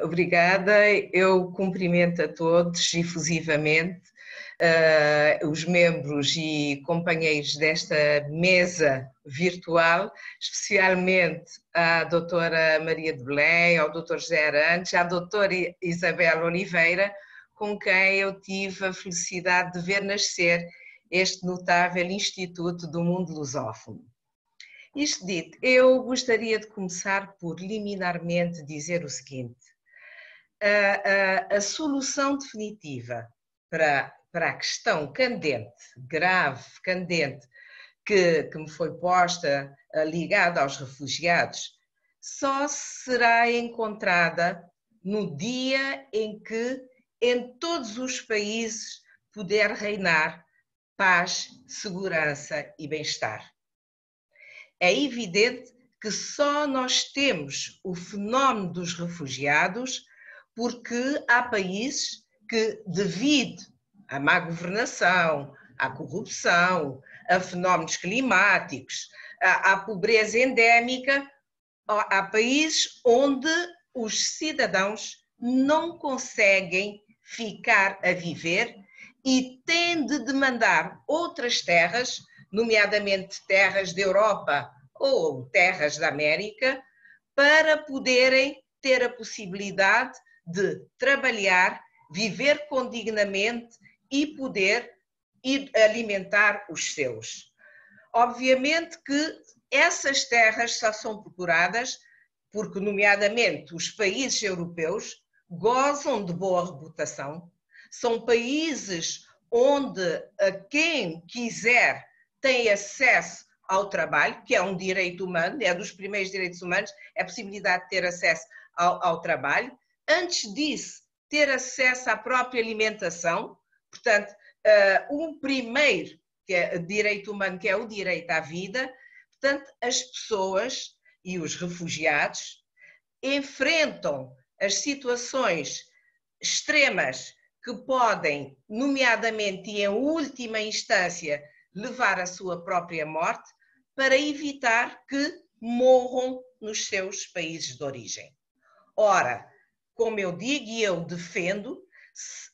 Obrigada. Eu cumprimento a todos efusivamente os membros e companheiros desta mesa virtual, especialmente à doutora Maria de Belém, ao doutor José Arantes, à doutora Isabel Oliveira, com quem eu tive a felicidade de ver nascer este notável Instituto do Mundo Lusófono. Isto dito, eu gostaria de começar por liminarmente dizer o seguinte: a solução definitiva para a questão candente, grave, candente, que me foi posta ligada aos refugiados, só será encontrada no dia em que em todos os países puder reinar paz, segurança e bem-estar. É evidente que só nós temos o fenómeno dos refugiados porque há países que, devido à má governação, à corrupção, a fenómenos climáticos, à pobreza endémica, há países onde os cidadãos não conseguem ficar a viver e têm de demandar outras terras, nomeadamente terras da Europa ou terras da América, para poderem ter a possibilidade de trabalhar, viver dignamente e poder alimentar os seus. Obviamente que essas terras só são procuradas porque, nomeadamente, os países europeus gozam de boa reputação, são países onde quem quiser tem acesso ao trabalho, que é um direito humano, é dos primeiros direitos humanos, é a possibilidade de ter acesso ao trabalho. Antes disso, ter acesso à própria alimentação, portanto, um primeiro que é direito humano, que é o direito à vida. Portanto, as pessoas e os refugiados enfrentam as situações extremas que podem, nomeadamente e em última instância, levar à sua própria morte, para evitar que morram nos seus países de origem. Ora, como eu digo e eu defendo,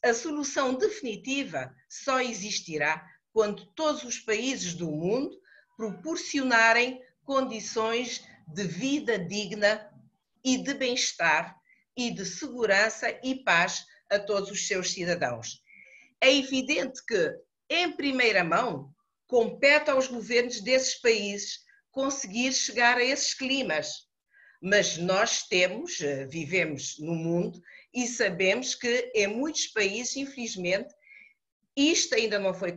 a solução definitiva só existirá quando todos os países do mundo proporcionarem condições de vida digna e de bem-estar e de segurança e paz a todos os seus cidadãos. É evidente que, em primeira mão, compete aos governos desses países conseguir chegar a esses climas. Mas nós vivemos no mundo e sabemos que em muitos países, infelizmente, isto ainda não foi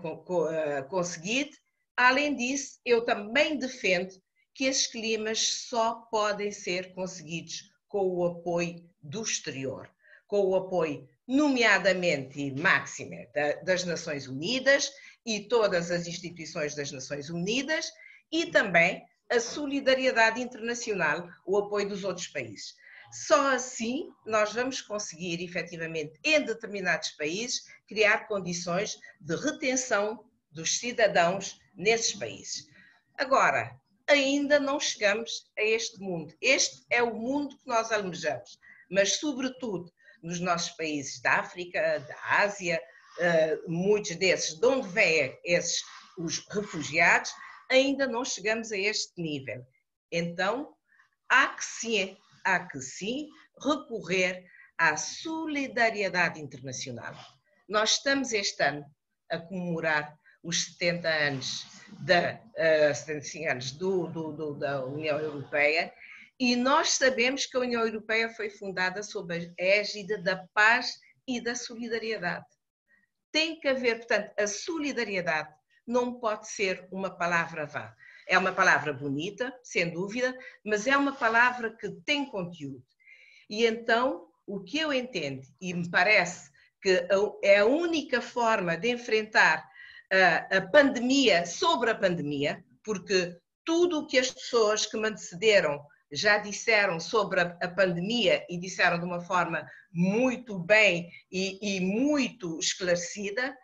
conseguido. Além disso, eu também defendo que esses climas só podem ser conseguidos com o apoio do exterior, com o apoio, nomeadamente e máximo, das Nações Unidas e todas as instituições das Nações Unidas, e também a solidariedade internacional, o apoio dos outros países. Só assim nós vamos conseguir, efetivamente, em determinados países, criar condições de retenção dos cidadãos nesses países. Agora, ainda não chegamos a este mundo. Este é o mundo que nós almejamos, mas, sobretudo, nos nossos países da África, da Ásia, muitos desses, de onde vêm os refugiados, ainda não chegamos a este nível. Então, há que sim recorrer à solidariedade internacional. Nós estamos este ano a comemorar os 70 anos da União Europeia e nós sabemos que a União Europeia foi fundada sob a égide da paz e da solidariedade. Tem que haver, portanto, a solidariedade não pode ser uma palavra vã. É uma palavra bonita, sem dúvida, mas é uma palavra que tem conteúdo. E então, o que eu entendo, e me parece que é a única forma de enfrentar a pandemia sobre a pandemia, porque tudo o que as pessoas que me antecederam já disseram sobre a pandemia e disseram de uma forma muito bem e muito esclarecida,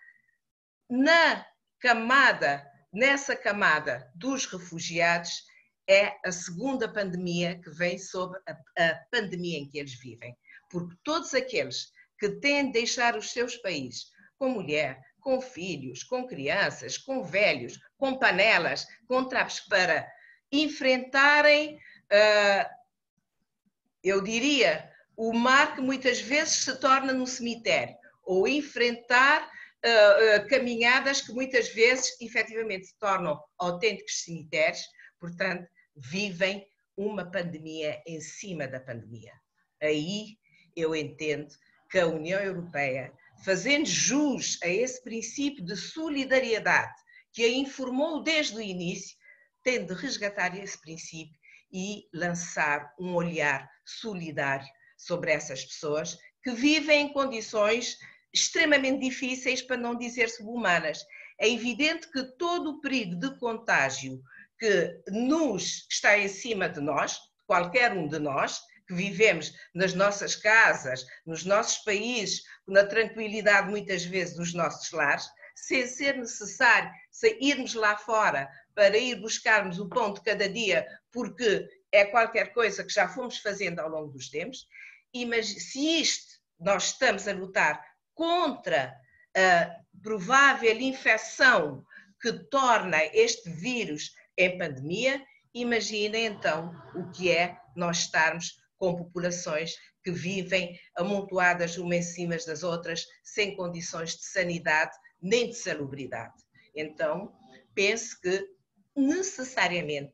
nessa camada dos refugiados é a segunda pandemia que vem sobre a pandemia em que eles vivem. Porque todos aqueles que têm de deixar os seus países com mulher, com filhos, com crianças, com velhos, com panelas, com trapos para enfrentarem, eu diria, o mar que muitas vezes se torna num cemitério, ou enfrentar caminhadas que muitas vezes efetivamente se tornam autênticos cemitérios, portanto, vivem uma pandemia em cima da pandemia. Aí eu entendo que a União Europeia, fazendo jus a esse princípio de solidariedade que a informou desde o início, tem de resgatar esse princípio e lançar um olhar solidário sobre essas pessoas que vivem em condições extremamente difíceis, para não dizer subhumanas. É evidente que todo o perigo de contágio que está em cima de nós, qualquer um de nós, que vivemos nas nossas casas, nos nossos países, na tranquilidade muitas vezes dos nossos lares, sem ser necessário sairmos lá fora para ir buscarmos o pão de cada dia, porque é qualquer coisa que já fomos fazendo ao longo dos tempos. Mas se nós estamos a lutar contra a provável infecção que torna este vírus em pandemia, imaginem então o que é nós estarmos com populações que vivem amontoadas umas em cima das outras, sem condições de sanidade nem de salubridade. Então, penso que necessariamente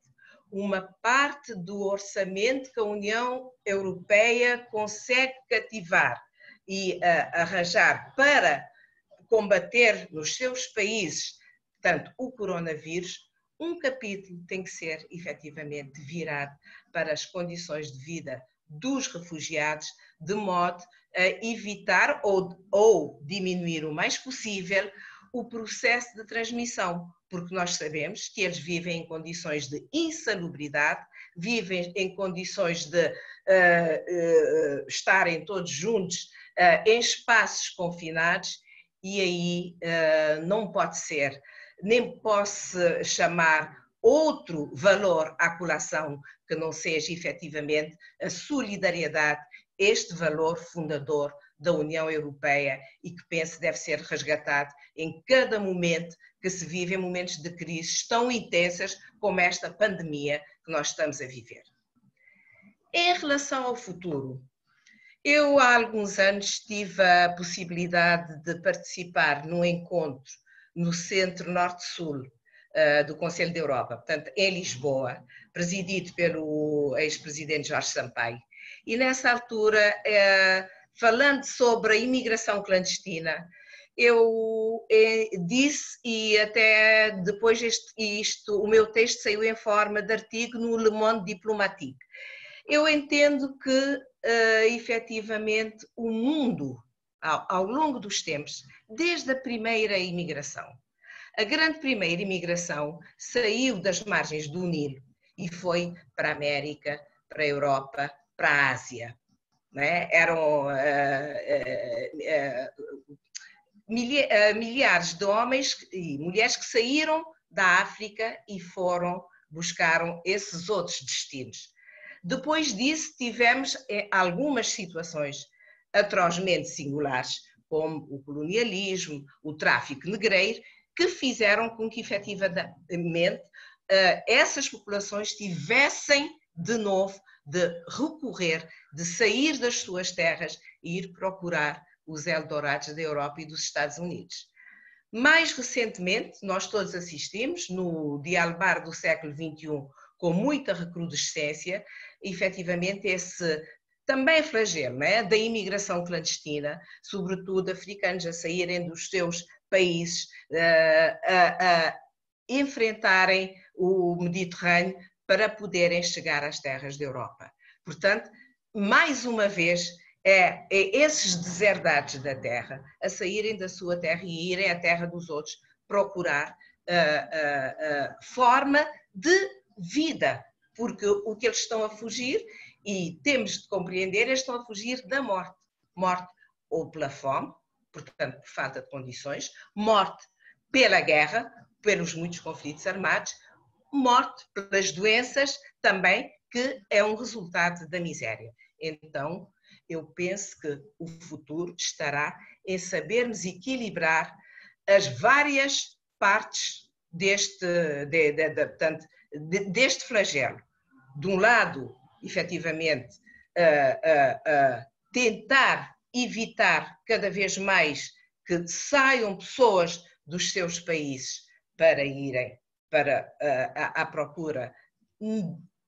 uma parte do orçamento que a União Europeia consegue cativar e arranjar para combater nos seus países, portanto, o coronavírus, um capítulo tem que ser efetivamente virado para as condições de vida dos refugiados, de modo a evitar ou diminuir o mais possível o processo de transmissão, porque nós sabemos que eles vivem em condições de insalubridade, vivem em condições de estarem todos juntos em espaços confinados, e aí não pode ser, nem posso chamar outro valor à colação que não seja efetivamente a solidariedade, este valor fundador da União Europeia, e que penso deve ser resgatado em cada momento que se vive, em momentos de crises tão intensas como esta pandemia que nós estamos a viver. Em relação ao futuro, eu há alguns anos tive a possibilidade de participar num encontro no Centro Norte-Sul do Conselho da Europa, portanto, em Lisboa, presidido pelo ex-presidente Jorge Sampaio. E nessa altura, falando sobre a imigração clandestina, eu disse, e até depois o meu texto saiu em forma de artigo no Le Monde Diplomatique. Eu entendo que, efetivamente, o mundo, ao longo dos tempos, desde a primeira imigração, a grande primeira imigração saiu das margens do Nilo e foi para a América, para a Europa, para a Ásia. Né? Eram milhares de homens e mulheres que saíram da África e buscaram esses outros destinos. Depois disso, tivemos algumas situações atrozmente singulares, como o colonialismo, o tráfico negreiro, que fizeram com que, efetivamente, essas populações tivessem, de novo, de recorrer, de sair das suas terras e ir procurar os Eldorados da Europa e dos Estados Unidos. Mais recentemente, nós todos assistimos, no dialbar do século XXI, com muita recrudescência, efetivamente esse também flagelo, né, da imigração clandestina, sobretudo africanos a saírem dos seus países, a enfrentarem o Mediterrâneo para poderem chegar às terras da Europa. Portanto, mais uma vez, esses deserdados da terra a saírem da sua terra e irem à terra dos outros procurar forma de vida, porque o que eles estão a fugir, e temos de compreender, eles estão a fugir da morte. Morte ou pela fome, portanto, por falta de condições, morte pela guerra, pelos muitos conflitos armados, morte pelas doenças também, que é um resultado da miséria. Então, eu penso que o futuro estará em sabermos equilibrar as várias partes deste flagelo. De um lado, efetivamente, tentar evitar cada vez mais que saiam pessoas dos seus países para irem à procura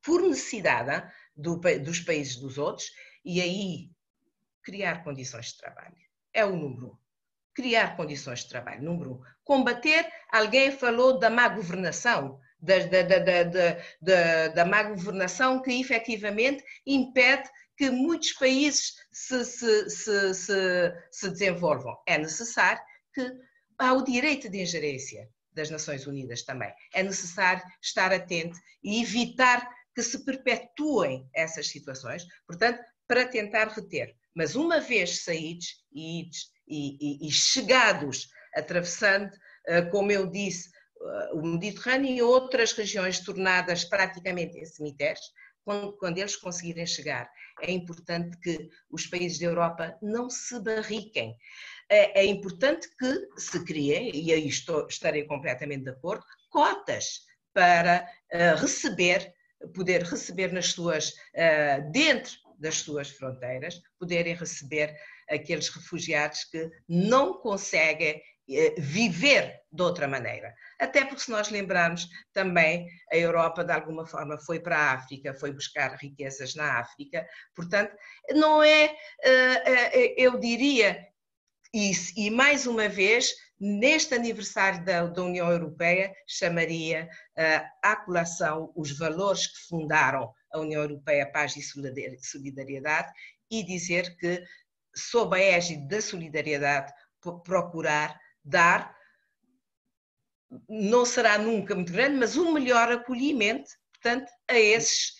por necessidade dos países dos outros, e aí criar condições de trabalho. É o número 1. Criar condições de trabalho, número 1. Combater, alguém falou da má governação, da má governação que efetivamente impede que muitos países se desenvolvam. É necessário que há o direito de ingerência das Nações Unidas também. É necessário estar atento e evitar que se perpetuem essas situações, portanto, para tentar reter. Mas uma vez saídos e chegados, atravessando, como eu disse, o Mediterrâneo e outras regiões tornadas praticamente em cemitérios, quando eles conseguirem chegar, é importante que os países da Europa não se barriquem. É importante que se criem, e aí estarei completamente de acordo, cotas para poder receber dentro das suas fronteiras, poderem receber aqueles refugiados que não conseguem viver de outra maneira. Até porque, se nós lembrarmos, também a Europa, de alguma forma, foi para a África, foi buscar riquezas na África, portanto, não é, eu diria, e mais uma vez, neste aniversário da União Europeia, chamaria à colação os valores que fundaram a União Europeia, paz e solidariedade, e dizer que, sob a égide da solidariedade, procurar dar, não será nunca muito grande, mas um melhor acolhimento, portanto, a esses,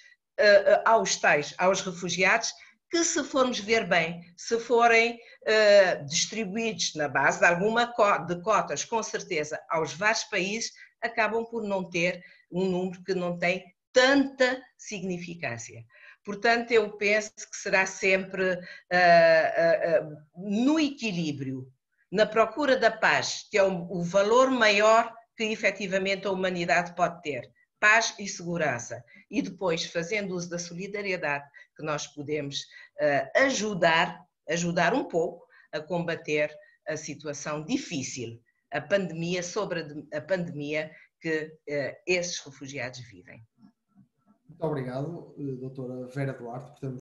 aos refugiados, que, se formos ver bem, se forem distribuídos na base de cotas, com certeza, aos vários países, acabam por não ter um número que não tem tanta significância. Portanto, eu penso que será sempre no equilíbrio, na procura da paz, que é o valor maior que efetivamente a humanidade pode ter. Paz e segurança. E depois, fazendo uso da solidariedade, que nós podemos ajudar um pouco a combater a situação difícil, a pandemia, sobre a pandemia que esses refugiados vivem. Muito obrigado, doutora Vera Duarte, por termos